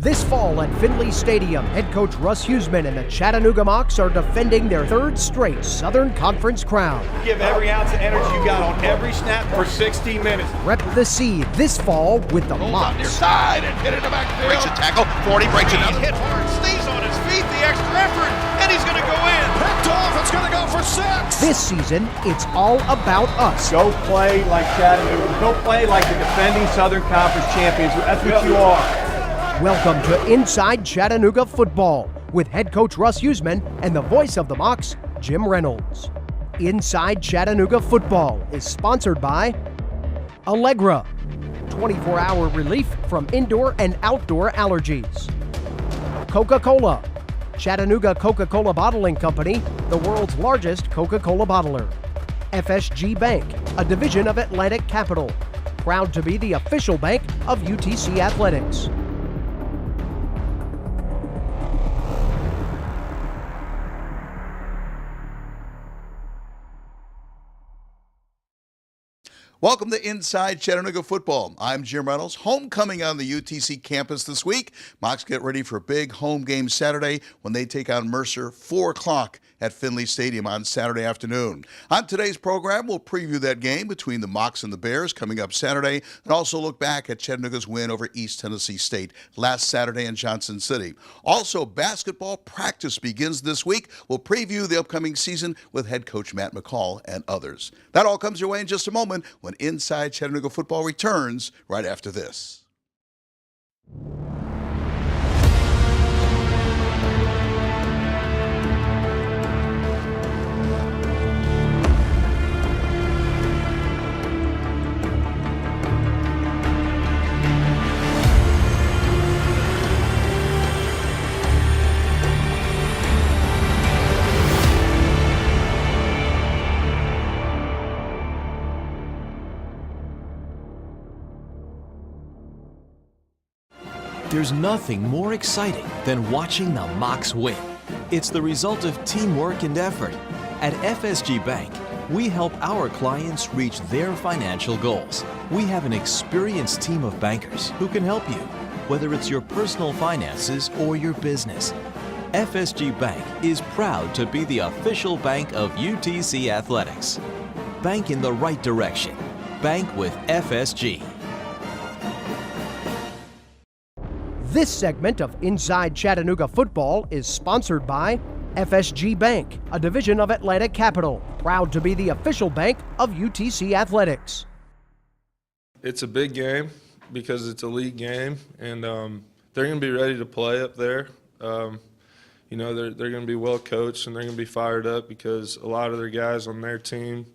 This fall at Finley Stadium, head coach Russ Huesman and the Chattanooga Mocs are defending their third straight Southern Conference crown. Give every ounce of energy you got on every snap for 60 minutes. Rep the C this fall with the Goes Mocs. on near side and hit in the backfield. Breaks a tackle, 40, breaks another. Hit hard, stays on his feet, the extra effort, and he's going to go in. Picked off, it's going to go for 6. This season, it's all about us. Go play like Chattanooga. Go play like the defending Southern Conference champions. That's what you are. Welcome to Inside Chattanooga Football with head coach Russ Huesman and the voice of the Mocs, Jim Reynolds. Inside Chattanooga Football is sponsored by Allegra, 24-hour relief from indoor and outdoor allergies. Coca-Cola, Chattanooga Coca-Cola Bottling Company, the world's largest Coca-Cola bottler. FSG Bank, a division of Atlantic Capital, proud to be the official bank of UTC Athletics. Welcome to Inside Chattanooga Football. I'm Jim Reynolds. Homecoming on the UTC campus this week. Mocs get ready for a big home game Saturday when they take on Mercer, 4 o'clock at Finley Stadium on Saturday afternoon. On today's program, we'll preview that game between the Mocs and the Bears coming up Saturday, and also look back at Chattanooga's win over East Tennessee State last Saturday in Johnson City. Also, basketball practice begins this week. We'll preview the upcoming season with head coach Matt McCall and others. That all comes your way in just a moment when Inside Chattanooga Football returns right after this. There's nothing more exciting than watching the Mocs win. It's the result of teamwork and effort. At FSG Bank, we help our clients reach their financial goals. We have an experienced team of bankers who can help you, whether it's your personal finances or your business. FSG Bank is proud to be the official bank of UTC Athletics. Bank in the right direction. Bank with FSG. This segment of Inside Chattanooga Football is sponsored by FSG Bank, a division of Atlantic Capital, proud to be the official bank of UTC Athletics. It's a big game because it's a league game, and they're going to be ready to play up there. They're going to be well coached, and they're going to be fired up because a lot of their guys on their team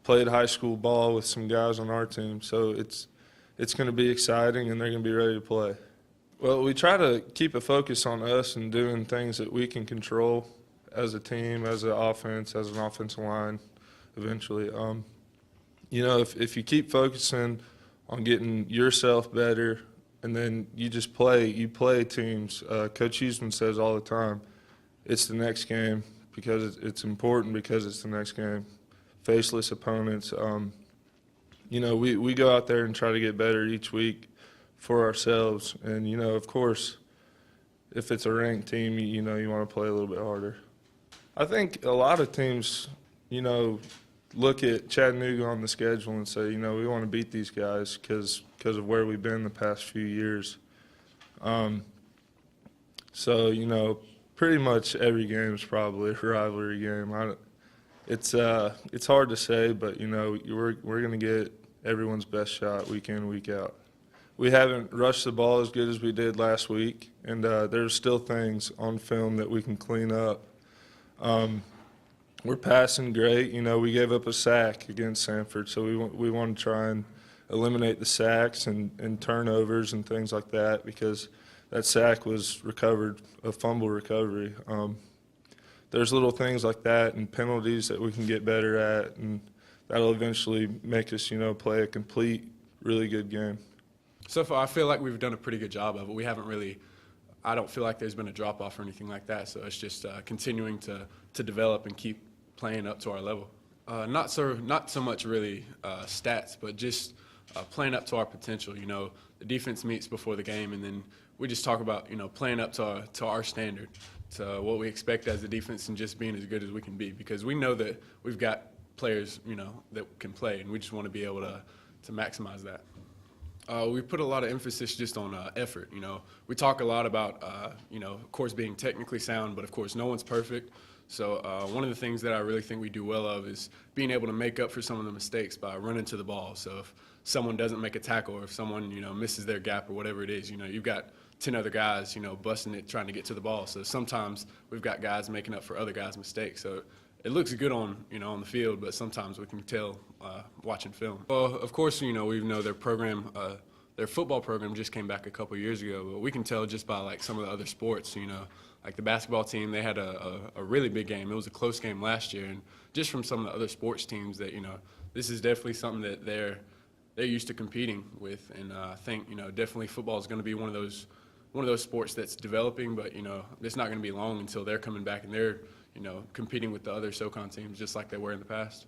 played high school ball with some guys on our team. So it's going to be exciting, and they're going to be ready to play. Well, we try to keep a focus on us and doing things that we can control as a team, as an offense, as an offensive line eventually. If you keep focusing on getting yourself better and then you play teams. Coach Huesman says all the time, it's the next game because it's important because it's the next game. Faceless opponents. We go out there and try to get better each week for ourselves, and of course, if it's a ranked team, you want to play a little bit harder. I think a lot of teams, look at Chattanooga on the schedule and say, we want to beat these guys because of where we've been the past few years. Pretty much every game is probably a rivalry game. It's hard to say, but we're going to get everyone's best shot week in, week out. We haven't rushed the ball as good as we did last week, and there's still things on film that we can clean up. We're passing great. We gave up a sack against Sanford, so we want to try and eliminate the sacks and turnovers and things like that because that sack was recovered, a fumble recovery. There's little things like that and penalties that we can get better at, and that'll eventually make us, play a complete, really good game. So far, I feel like we've done a pretty good job of it. We haven't really – I don't feel like there's been a drop-off or anything like that, so it's just continuing to develop and keep playing up to our level. Not so much really stats, but just playing up to our potential. The defense meets before the game, and then we just talk about, playing up to our standard, to what we expect as a defense, and just being as good as we can be, because we know that we've got players, that can play, and we just want to be able to maximize that. We put a lot of emphasis just on effort. We talk a lot about, of course, being technically sound, but of course, no one's perfect. So one of the things that I really think we do well of is being able to make up for some of the mistakes by running to the ball. So if someone doesn't make a tackle, or if someone, misses their gap or whatever it is, you've got 10 other guys, busting it, trying to get to the ball. So sometimes we've got guys making up for other guys' mistakes. So it looks good on, on the field, but sometimes we can tell watching film. Well, of course, we know their program, their football program just came back a couple years ago, but we can tell just by like some of the other sports, like the basketball team, they had a really big game. It was a close game last year, and just from some of the other sports teams that, this is definitely something that they're used to competing with, and I think, definitely football is going to be one of those sports that's developing, but, it's not going to be long until they're coming back and they're, competing with the other SoCon teams just like they were in the past.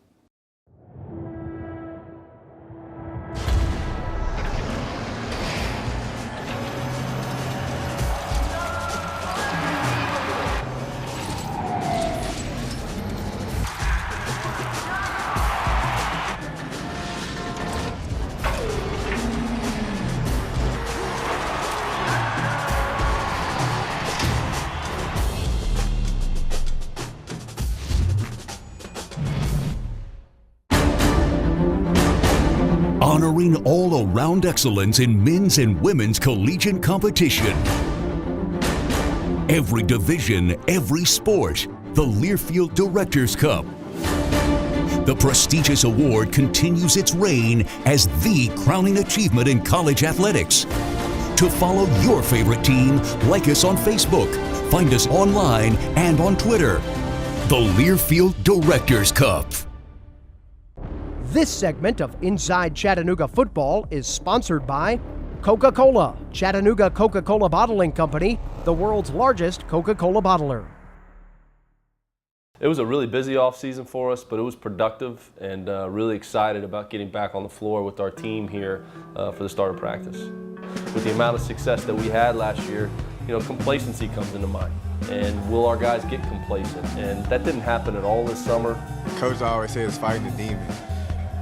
Honoring all-around excellence in men's and women's collegiate competition. Every division, every sport, the Learfield Directors Cup. The prestigious award continues its reign as the crowning achievement in college athletics. To follow your favorite team, like us on Facebook, find us online and on Twitter. The Learfield Directors Cup. This segment of Inside Chattanooga Football is sponsored by Coca-Cola, Chattanooga Coca-Cola Bottling Company, the world's largest Coca-Cola bottler. It was a really busy off-season for us, but it was productive, and really excited about getting back on the floor with our team here for the start of practice. With the amount of success that we had last year, complacency comes into mind. And will our guys get complacent? And that didn't happen at all this summer. Coach always says fighting the demon.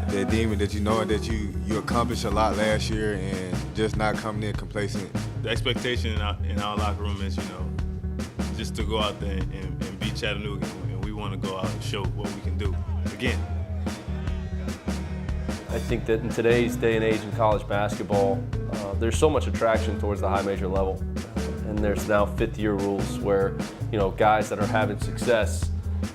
The demon that that you accomplished a lot last year, and just not coming in complacent. The expectation in our locker room is, just to go out there and beat Chattanooga, and we want to go out and show what we can do again. I think that in today's day and age in college basketball, there's so much attraction towards the high major level. And there's now fifth-year rules where, guys that are having success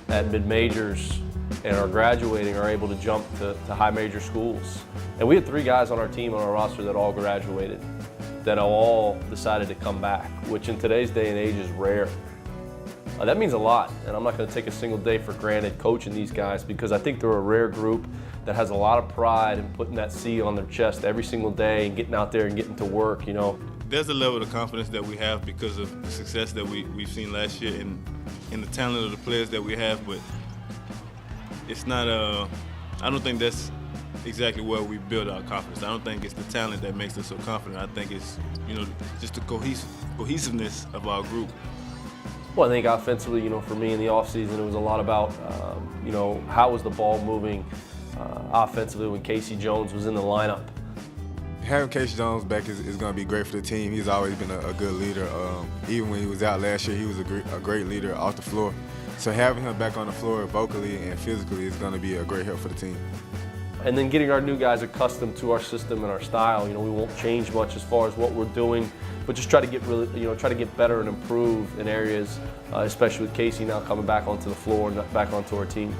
at mid-majors and are graduating are able to jump to high major schools. And we had 3 guys on our team, on our roster, that all graduated, that all decided to come back, which in today's day and age is rare. That means a lot, and I'm not going to take a single day for granted coaching these guys, because I think they're a rare group that has a lot of pride in putting that C on their chest every single day and getting out there and getting to work, There's a level of confidence that we have because of the success that we've seen last year and the talent of the players that we have, but it's not I don't think that's exactly where we build our confidence. I don't think it's the talent that makes us so confident. I think it's, just the cohesiveness of our group. Well, I think offensively, for me in the offseason, it was a lot about, how was the ball moving offensively when Casey Jones was in the lineup. Having Casey Jones back is going to be great for the team. He's always been a good leader. Even when he was out last year, he was a great leader off the floor. So having him back on the floor vocally and physically is going to be a great help for the team. And then getting our new guys accustomed to our system and our style. We won't change much as far as what we're doing, but just try to get better and improve in areas, especially with Casey now coming back onto the floor and back onto our team.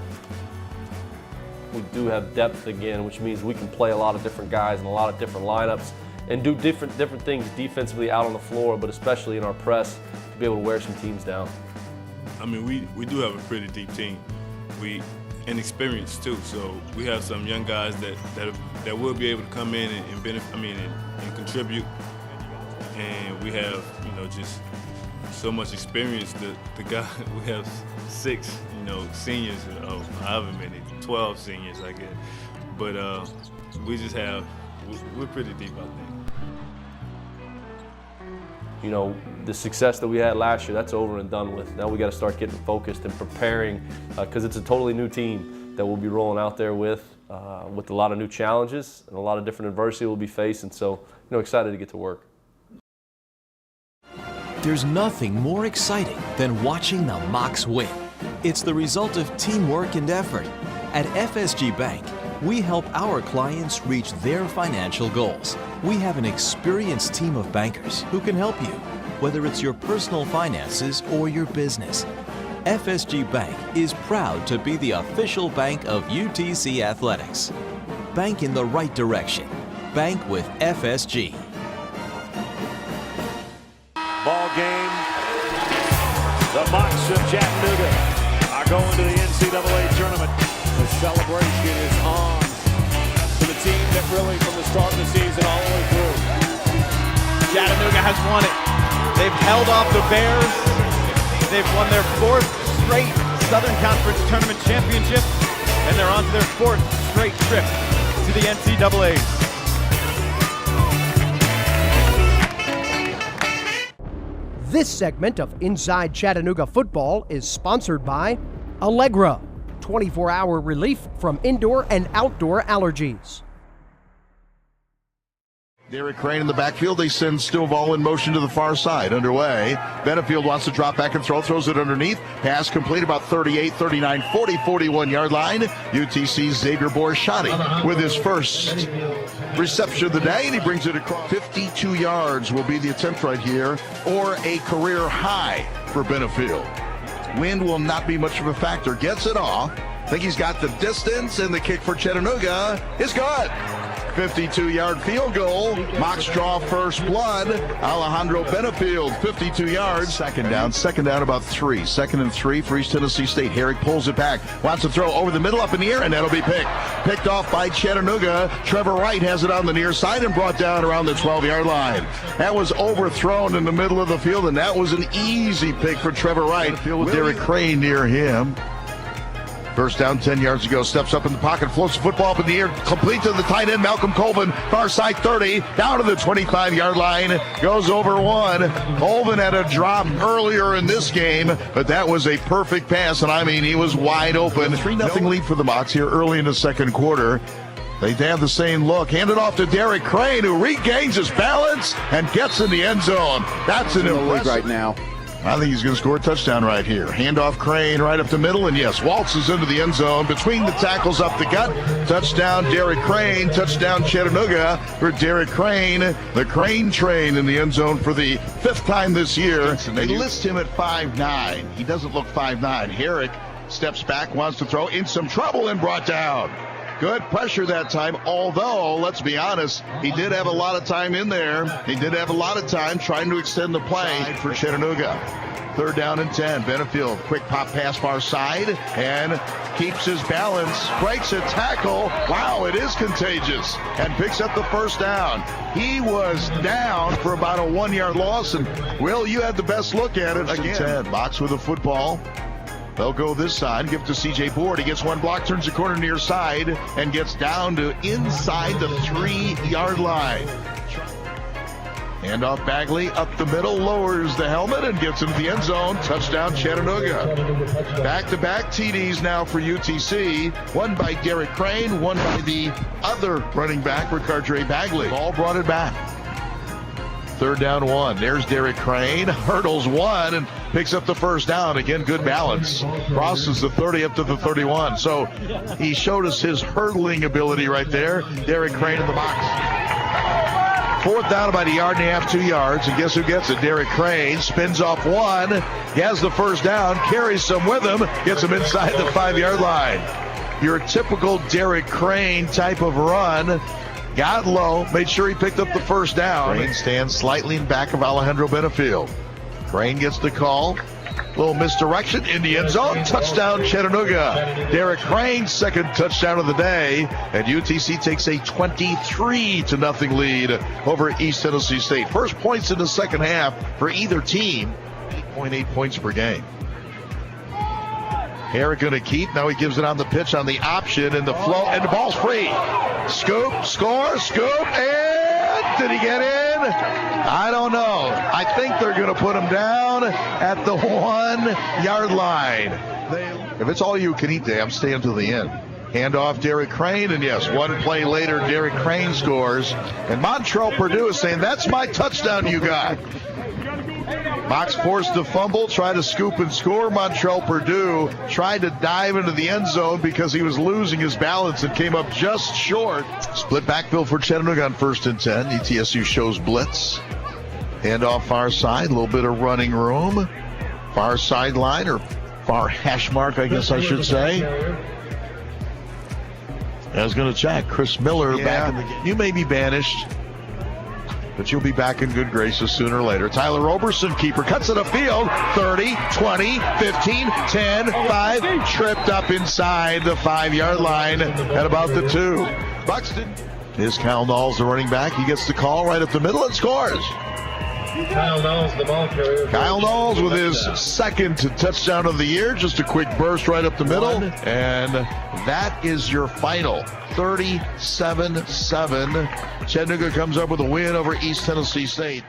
We do have depth again, which means we can play a lot of different guys in a lot of different lineups and do different things defensively out on the floor, but especially in our press to be able to wear some teams down. I mean, we do have a pretty deep team. And experience too. So we have some young guys that will be able to come in and benefit. And contribute. And we have just so much experience. The guy, we have 6 seniors, however many, 12 seniors I guess. But we just have we're pretty deep, I think. You know, the success that we had last year, that's over and done with. Now we got to start getting focused and preparing because it's a totally new team that we'll be rolling out there with a lot of new challenges and a lot of different adversity we'll be facing. So, excited to get to work. There's nothing more exciting than watching the Mocs win. It's the result of teamwork and effort. At FSG Bank, we help our clients reach their financial goals. We have an experienced team of bankers who can help you, whether it's your personal finances or your business. FSG Bank is proud to be the official bank of UTC Athletics. Bank in the right direction. Bank with FSG. Ball game. The Mocs of Chattanooga are going to the NCAA tournament. The celebration is on for the team that really, from the start of the season all the way through. Chattanooga has won it. They've held off the Bears. They've won their 4th straight Southern Conference Tournament championship, and they're on to their 4th straight trip to the NCAAs. This segment of Inside Chattanooga Football is sponsored by Allegra, 24-hour relief from indoor and outdoor allergies. Derek Crane in the backfield. They send Stovall in motion to the far side. Underway. Benefield wants to drop back and throws it underneath. Pass complete about 38, 39, 40, 41-yard line. UTC's Xavier Borshati with his first reception of the day, and he brings it across. 52 yards will be the attempt right here, or a career high for Benefield. Wind will not be much of a factor. Gets it off. I think he's got the distance, and the kick for Chattanooga is good. 52-yard field goal. Mocs draw first blood. Alejandro Benefield, 52 yards. Second down about 3. 2nd and 3 for East Tennessee State. Herrick pulls it back. Wants to throw over the middle, up in the air, and that'll be picked. Picked off by Chattanooga. Trevor Wright has it on the near side and brought down around the 12-yard line. That was overthrown in the middle of the field, and that was an easy pick for Trevor Wright. With Derek Crane near him. First down, 10 yards to go. Steps up in the pocket, floats the football up in the air, complete to the tight end, Malcolm Colvin, far side 30, down to the 25-yard line, goes over one. Colvin had a drop earlier in this game, but that was a perfect pass, and I mean, he was wide open. 3-0 lead for the Mocs here early in the second quarter. They have the same look. Hand it off to Derek Crane, who regains his balance and gets in the end zone. That's an impressive right now. I think he's going to score a touchdown right here. Handoff Crane right up the middle, and yes, waltzes into the end zone between the tackles up the gut. Touchdown Derek Crane, touchdown Chattanooga for Derek Crane. The Crane train in the end zone for the 5th time this year. They list him at 5'9". He doesn't look 5'9". Herrick steps back, wants to throw, in some trouble and brought down. Good pressure that time, although, let's be honest, he did have a lot of time in there. He did have a lot of time trying to extend the play for Chattanooga. 3rd down and 10. Benefield, quick pop pass far side, and keeps his balance, breaks a tackle. Wow, it is contagious, and picks up the first down. He was down for about a 1-yard loss, and, Will, you had the best look at it. Again, 10. Mocs with the football. They'll go this side, give it to C.J. Board. He gets one block, turns the corner near side, and gets down to inside the 3-yard line. Handoff Bagley up the middle, lowers the helmet, and gets into the end zone. Touchdown Chattanooga. Back-to-back TDs now for UTC. One by Derek Crane, one by the other running back, Ricardre Bagley. Ball brought it back. 3rd down 1. There's Derek Crane. Hurdles one and picks up the first down. Again, good balance. Crosses the 30 up to the 31. So he showed us his hurdling ability right there. Derek Crane in the box. 4th down about 1.5 yards, 2 yards. And guess who gets it? Derek Crane spins off one. He has the first down. Carries some with him. Gets him inside the 5-yard line. Your typical Derek Crane type of run. Got low, made sure he picked up the first down. Crane stands slightly in back of Alejandro Benefield. Crane gets the call. Little misdirection in the end zone. Touchdown Chattanooga. Derek Crane's 2nd touchdown of the day. And UTC takes a 23-0 lead over East Tennessee State. First points in the second half for either team. 8.8 points per game. Herrick going to keep. Now he gives it on the pitch on the option and the flow, and the ball's free. Scoop, score, scoop, and did he get in? I don't know. I think they're going to put him down at the 1 yard line. If it's all you can eat day, I'm staying till the end. Hand off Derek Crane, and yes, one play later, Derek Crane scores. And Montrell Purdue is saying, that's my touchdown you got. Mocs forced to fumble, try to scoop and score. Montrell Purdue tried to dive into the end zone because he was losing his balance and came up just short. Split backfield for Chattanooga on 1st and 10. ETSU shows blitz. Hand off far side, a little bit of running room. Far sideline, or far hash mark, I guess I should say. I was going to check. Chris Miller back in the game. You may be banished, but you'll be back in good graces sooner or later. Tyler Roberson, keeper, cuts it upfield. 30, 20, 15, 10, 5. Tripped up inside the 5 yard line at about the 2. Buxton. Here's Kyle Knowles, the running back. He gets the call right up the middle and scores. Kyle Knowles, the ball carrier. Kyle Knowles with his second touchdown of the year. Just a quick burst right up the middle. And that is your final. 37-7. Chattanooga comes up with a win over East Tennessee State.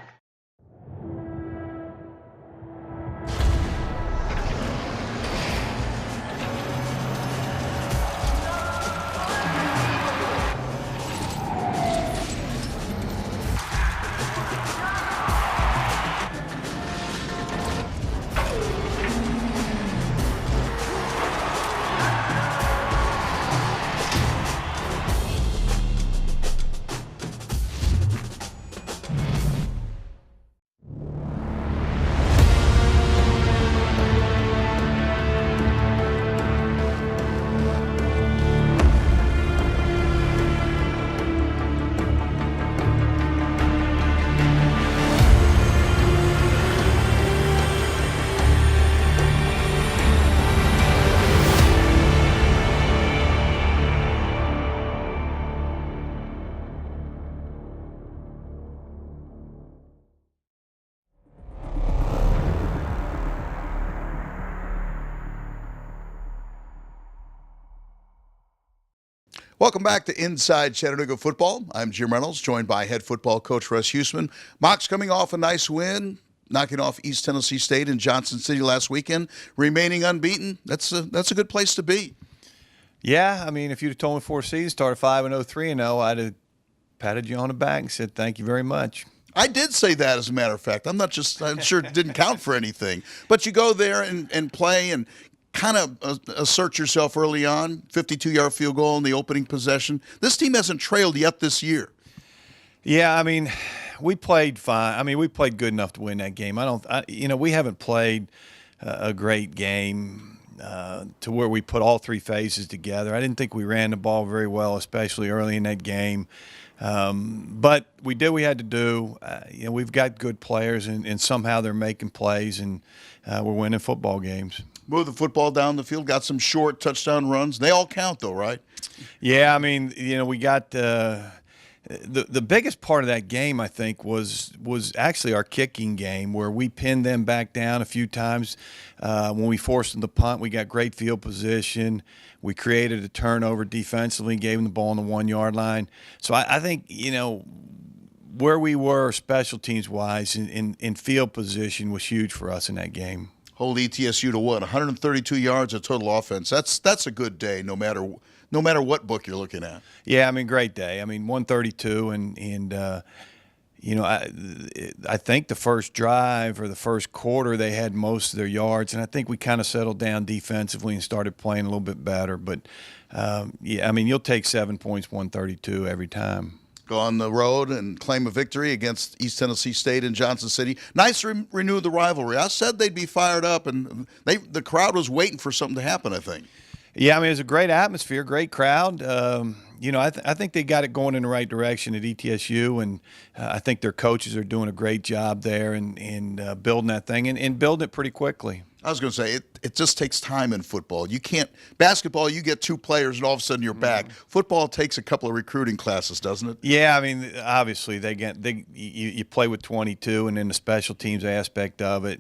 Welcome back to Inside Chattanooga Football. I'm Jim Reynolds, joined by head football coach Russ Huesman. Mocs coming off a nice win, knocking off East Tennessee State in Johnson City last weekend, remaining unbeaten. That's a good place to be. Yeah, I mean, if you'd have told me before the season started 5-0, 3-0, I'd have patted you on the back and said thank you very much. I did say that, as a matter of fact. I'm sure it didn't count for anything. But you go there and play and kind of assert yourself early on. 52-yard field goal in the opening possession. This team hasn't trailed yet this year. Yeah, I mean, we played fine. I mean, we played good enough to win that game. We haven't played a great game to where we put all three phases together. I didn't think we ran the ball very well, especially early in that game. But we did what we had to do. We've got good players, and somehow they're making plays, and we're winning football games. Move the football down the field, got some short touchdown runs. They all count, though, right? Yeah, I mean, we got the biggest part of that game, I think, was actually our kicking game, where we pinned them back down a few times. When we forced them to punt, we got great field position. We created a turnover defensively, gave them the ball on the 1 yard line. So I think, where we were special teams wise in field position was huge for us in that game. Hold ETSU to what? 132 yards of total offense. That's a good day, no matter what book you're looking at. Yeah, I mean, great day. I mean, 132, and I think the first drive or the first quarter they had most of their yards, and I think we kind of settled down defensively and started playing a little bit better. But yeah, I mean, you'll take 7 points, 132 every time. Go on the road and claim a victory against East Tennessee State in Johnson City. Nice to renew the rivalry. I said they'd be fired up, and the crowd was waiting for something to happen, I think. Yeah, I mean, it was a great atmosphere, great crowd. I think they got it going in the right direction at ETSU, and I think their coaches are doing a great job there and building that thing and building it pretty quickly. I was going to say, it just takes time in football. You can't – basketball, you get two players and all of a sudden you're back. Football takes a couple of recruiting classes, doesn't it? Yeah, I mean, obviously you play with 22 and then the special teams aspect of it.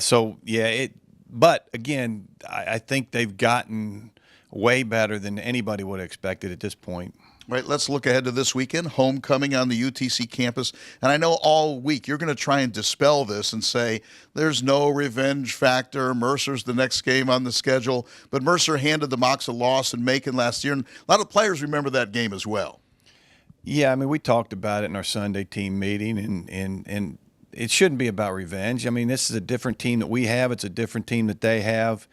So, yeah, But again, I think they've gotten way better than anybody would have expected at this point. Right, let's look ahead to this weekend, homecoming on the UTC campus. And I know all week you're going to try and dispel this and say there's no revenge factor. Mercer's the next game on the schedule. But Mercer handed the Mocs a loss in Macon last year, and a lot of players remember that game as well. Yeah, I mean, we talked about it in our Sunday team meeting, and it shouldn't be about revenge. I mean, this is a different team that we have. It's a different team that they have.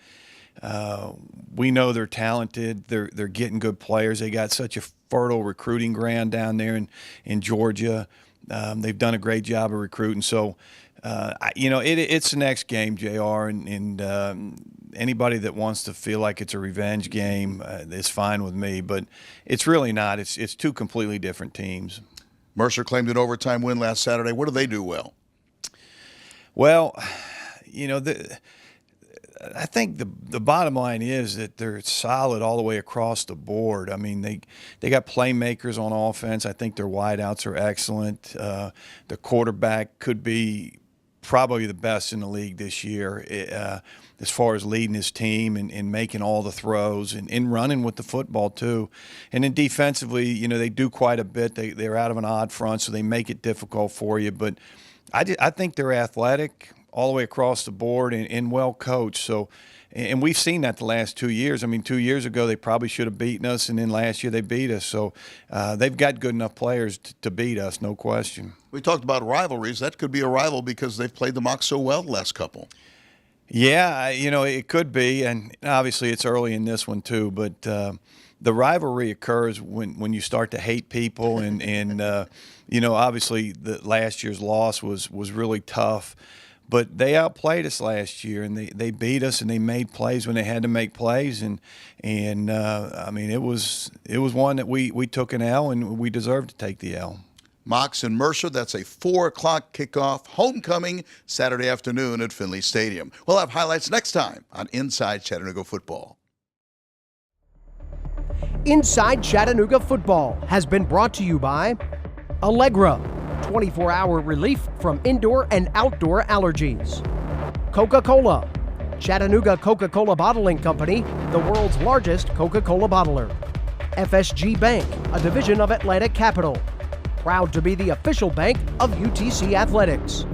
We know they're talented. They're getting good players. They got such a fertile recruiting ground down there in Georgia. They've done a great job of recruiting. So, it's the next game, JR, and anybody that wants to feel like it's a revenge game is fine with me. But it's really not. It's two completely different teams. Mercer claimed an overtime win last Saturday. What do they do well? Well, I think the bottom line is that they're solid all the way across the board. I mean, they got playmakers on offense. I think their wideouts are excellent. The quarterback could be probably the best in the league this year as far as leading his team and making all the throws and running with the football too. And then defensively, they do quite a bit. They're out of an odd front, so they make it difficult for you. But I think they're athletic all the way across the board and well coached. So, and we've seen that the last 2 years. I mean, 2 years ago they probably should have beaten us, and then last year they beat us. So they've got good enough players to beat us, no question. We talked about rivalries. That could be a rival because they've played the Mocs so well the last couple. Yeah, it could be, and obviously it's early in this one too. But the rivalry occurs when you start to hate people, and obviously the last year's loss was really tough. But they outplayed us last year, and they beat us, and they made plays when they had to make plays, and I mean it was one that we took an L, and we deserved to take the L. Mocs and Mercer, that's a 4 o'clock kickoff, homecoming Saturday afternoon at Finley Stadium. We'll have highlights next time on Inside Chattanooga Football. Inside Chattanooga Football has been brought to you by Allegra, 24-hour relief from indoor and outdoor allergies. Coca-Cola, Chattanooga Coca-Cola Bottling Company, the world's largest Coca-Cola bottler. FSG Bank, a division of Atlantic Capital. Proud to be the official bank of UTC Athletics.